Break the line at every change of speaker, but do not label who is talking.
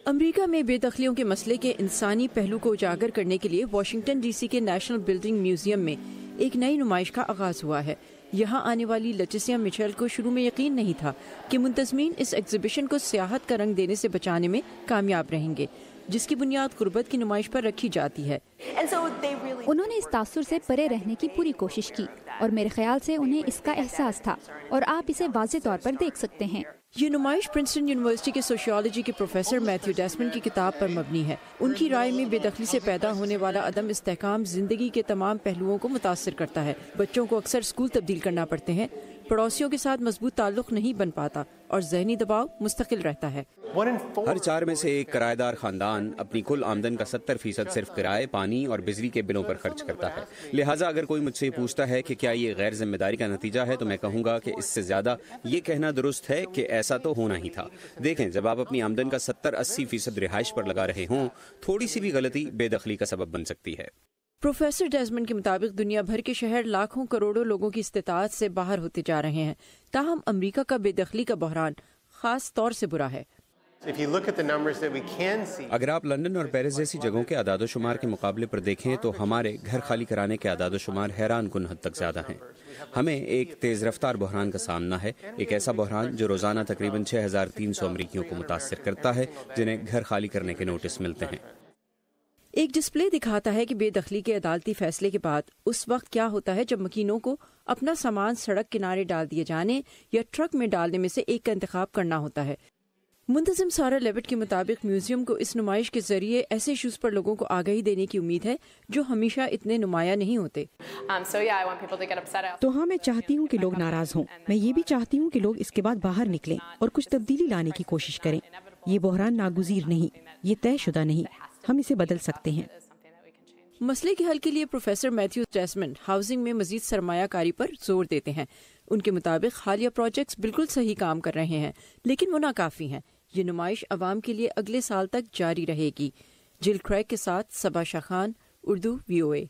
امریکہ میں بے دخلیوں کے مسئلے کے انسانی پہلو کو اجاگر کرنے کے لیے واشنگٹن ڈی سی کے نیشنل بلڈنگ میوزیم میں ایک نئی نمائش کا آغاز ہوا ہے۔ یہاں آنے والی لٹیسیا میچل کو شروع میں یقین نہیں تھا کہ منتظمین اس ایگزیبیشن کو سیاحت کا رنگ دینے سے بچانے میں کامیاب رہیں گے، جس کی بنیاد غربت کی نمائش پر رکھی جاتی ہے۔
انہوں نے اس تاثر سے پرے رہنے کی پوری کوشش کی اور میرے خیال سے انہیں اس کا احساس تھا، اور آپ اسے واضح طور پر دیکھ سکتے ہیں۔
یہ نمائش پرنسٹن یونیورسٹی کے سوشیالوجی کے پروفیسر میتھیو ڈیسمنڈ کی کتاب پر مبنی ہے۔ ان کی رائے میں بے دخلی سے پیدا ہونے والا عدم استحکام زندگی کے تمام پہلوؤں کو متاثر کرتا ہے۔ بچوں کو اکثر اسکول تبدیل کرنا پڑتے ہیں، پڑوسیوں کے ساتھ مضبوط تعلق نہیں بن پاتا اور ذہنی دباؤ مستقل رہتا ہے۔
ہر 4 میں سے ایک کرایہ دار خاندان اپنی کل آمدن کا 70% صرف کرائے، پانی اور بجلی کے بلوں پر خرچ کرتا ہے۔ لہٰذا اگر کوئی مجھ سے پوچھتا ہے کہ کیا یہ غیر ذمہ داری کا نتیجہ ہے، تو میں کہوں گا کہ اس سے زیادہ یہ کہنا درست ہے کہ ایسا تو ہونا ہی تھا۔ دیکھیں، جب آپ اپنی آمدن کا 70-80% رہائش پر لگا رہے ہوں، تھوڑی سی بھی غلطی بے دخلی کا سبب بن سکتی ہے۔
پروفیسر ڈیزمنڈ کے مطابق دنیا بھر کے شہر لاکھوں کروڑوں لوگوں کی استطاعت سے باہر ہوتے جا رہے ہیں، تاہم امریکہ کا بے دخلی کا بحران خاص طور سے برا ہے۔
اگر آپ لندن اور پیرس جیسی جگہوں کے اعداد و شمار کے مقابلے پر دیکھیں تو ہمارے گھر خالی کرانے کے اعداد و شمار حیران کن حد تک زیادہ ہیں۔ ہمیں ایک تیز رفتار بحران کا سامنا ہے، ایک ایسا بحران جو روزانہ تقریباً 6300 امریکیوں کو متاثر کرتا ہے، جنہیں گھر خالی کرنے کے نوٹس ملتے ہیں۔
ایک ڈسپلے دکھاتا ہے کہ بے دخلی کے عدالتی فیصلے کے بعد اس وقت کیا ہوتا ہے جب مکینوں کو اپنا سامان سڑک کنارے ڈال دیے جانے یا ٹرک میں ڈالنے میں سے ایک کا انتخاب کرنا ہوتا ہے۔ منتظم سارا لیوٹ کے مطابق میوزیم کو اس نمائش کے ذریعے ایسے ایشوز پر لوگوں کو آگاہی دینے کی امید ہے جو ہمیشہ اتنے نمایاں نہیں ہوتے۔
تو ہاں، میں چاہتی ہوں کہ لوگ ناراض ہوں۔ میں یہ بھی چاہتی ہوں کہ لوگ اس کے بعد باہر نکلیں اور کچھ تبدیلی لانے کی کوشش کریں۔ یہ بحران ناگزیر نہیں، یہ طے شدہ نہیں، ہم اسے بدل سکتے ہیں۔
مسئلے کے حل کے لیے پروفیسر میتھیو ڈیسمنڈ ہاؤسنگ میں مزید سرمایہ کاری پر زور دیتے ہیں۔ ان کے مطابق حالیہ پروجیکٹس بالکل صحیح کام کر رہے ہیں، لیکن وہ ناکافی ہیں۔ یہ نمائش عوام کے لیے اگلے سال تک جاری رہے گی۔ جل کریگ کے ساتھ صبا شاہ خان، اردو VOA۔